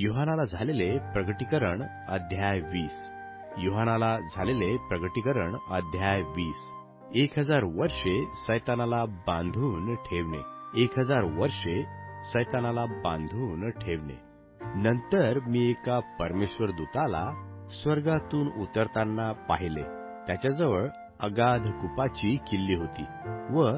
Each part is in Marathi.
योहानाला झालेले प्रगटीकरण अध्याय 20. योहानाला झालेले प्रगटीकरण अध्याय 20. 1000 वर्षे सैतानाला बांधून ठेवणे. 1000 वर्षे सैतानाला बांधून ठेवणे. नंतर मी एका परमेश्वर दूताला स्वर्गातून उतरताना पाहिले. त्याच्याजवळ अगाध कुपाची किल्ली होती व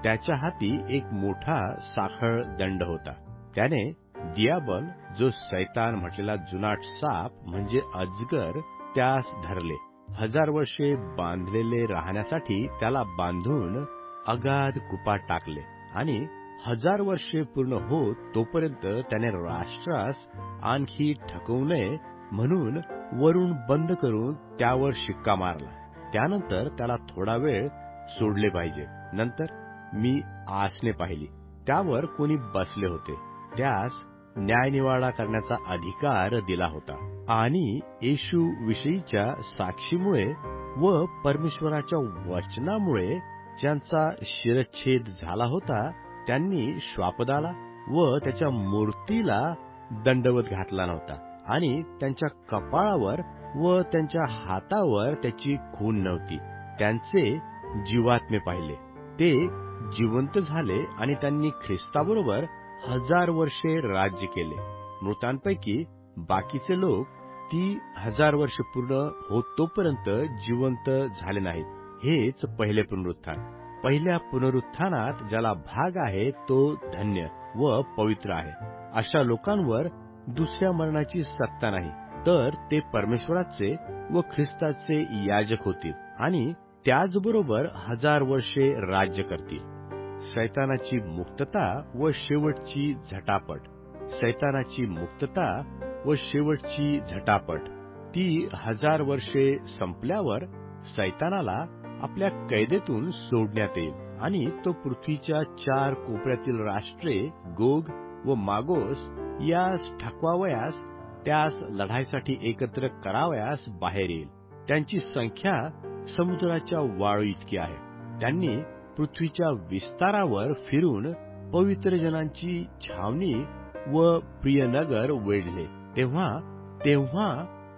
त्याच्या हाती एक मोठा साखळ दंड होता. त्याने दियाबल, जो सैतान म्हटलेला जुनाट साप म्हणजे अजगर, त्यास धरले. 1000 वर्षे बांधलेले राहण्यासाठी त्याला बांधून अगाध कुपात टाकले आणि 1000 वर्षे पूर्ण होत तोपर्यंत त्याने राष्ट्रास आणखी ठकवू नये म्हणून वरून बंद करून त्यावर शिक्का मारला. त्यानंतर त्याला थोडा वेळ सोडले पाहिजे. नंतर मी आसने पाहिली. त्यावर कोणी बसले होते. त्यास न्यायनिवाडा करण्याचा अधिकार दिला होता आणि येशू विषयीच्या साक्षीमुळे व परमेश्वराच्या वचनामुळे ज्यांचा शिरच्छेद झाला होता त्यांनी श्वापदाला व त्याच्या मूर्तीला दंडवत घातला नव्हता आणि त्यांच्या कपाळावर व त्यांच्या हातावर त्याची खून नव्हती. त्यांचे जीवात्मे पाहिले. ते जिवंत झाले आणि त्यांनी ख्रिस्ताबरोबर 1000 वर्षे राज्य केले. मृतांपैकी बाकीचे लोक ती 1000 वर्षे पूर्ण होत तोपर्यंत जिवंत झाले नाहीत. हेच पहिले पुनरुत्थान. पहिल्या पुनरुत्थानात ज्याला भाग आहे तो धन्य व पवित्र आहे. अशा लोकांवर दुसऱ्या मरणाची सत्ता नाही, तर ते परमेश्वराचे व ख्रिस्ताचे याजक होतील आणि त्याचबरोबर 1000 वर्षे राज्य करतील. सैतानाची मुक्तता व शेवटची झटापट. सैतानाची मुक्तता व शेवटची झटापट. ती 1000 वर्षे संपल्यावर सैतानाला आपल्या कैदेतून सोडण्यात येईल आणि तो पृथ्वीच्या 4 कोपऱ्यातील राष्ट्रे गोग व मागोस यास ठकवावयास, त्यास लढाईसाठी एकत्र करावयास बाहेर येईल. त्यांची संख्या समुद्राच्या वाळू इतकी आहे. त्यांनी पृथ्वीच्या विस्तारावर फिरून पवित्र जनांची छावणी व प्रियनगर वेढले. तेव्हा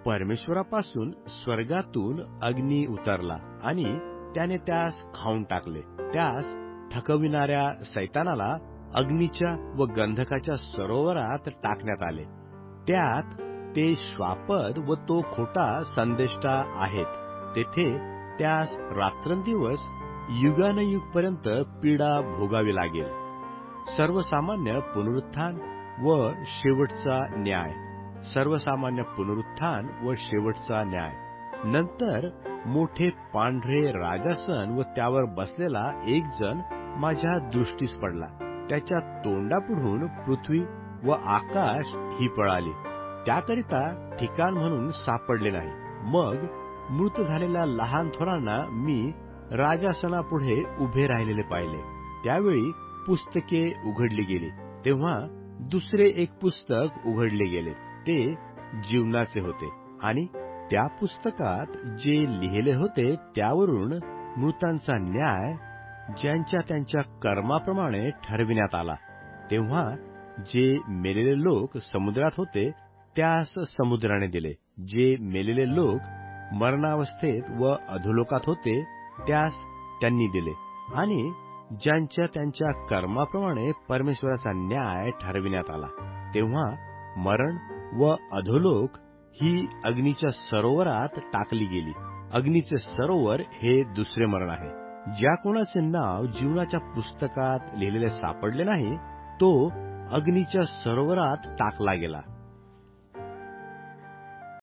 परमेश्वरापासून स्वर्गातून अग्नी उतरला आणि त्याने त्यास खाऊन टाकले. त्यास ठकविणाऱ्या सैतानाला अग्नीच्या व गंधकाच्या सरोवरात टाकण्यात आले. त्यात ते श्वापद व तो खोटा संदेष्टा आहेत. तेथे त्यास रात्रंदिवस युगानयुगपर्यंत पीडा भोगावी लागेल. सर्वसामान्य पुनरुत्थान व शेवटचा न्याय. सर्वसामान्य पुनरुत्थान व शेवटचा न्याय. नंतर मोठे पांढरे राजासन व त्यावर बसलेला एक जण माझ्या दृष्टीस पडला. त्याच्या तोंडापुढून पृथ्वी व आकाश ही पळाली. त्याकरिता ठिकाण म्हणून सापडले नाही. मग मृत झालेल्या लहान थोरांना मी राजासनापुढे उभे राहिलेले पाहिले. त्यावेळी पुस्तके उघडली गेली. तेव्हा दुसरे एक पुस्तक उघडले गेले. ते जीवनाचे होते आणि त्या पुस्तकात जे लिहिले होते त्यावरून मृतांचा न्याय ज्यांच्या त्यांच्या कर्माप्रमाणे ठरविण्यात आला. तेव्हा जे मेलेले लोक समुद्रात होते त्यास समुद्राने दिले. जे मेलेले लोक मरणावस्थेत व अधोलोकात होते त्यास त्यांनी दिले आणि ज्यांच्या त्यांच्या कर्माप्रमाणे परमेश्वराचा न्याय ठरविण्यात आला. तेव्हा मरण व अधोलोक ही अग्नीच्या सरोवरात टाकली गेली. अग्नीचे सरोवर हे दुसरे मरण आहे. ज्या कोणाचे नाव जीवनाच्या पुस्तकात लिहिलेले सापडले नाही तो अग्नीच्या सरोवरात टाकला गेला.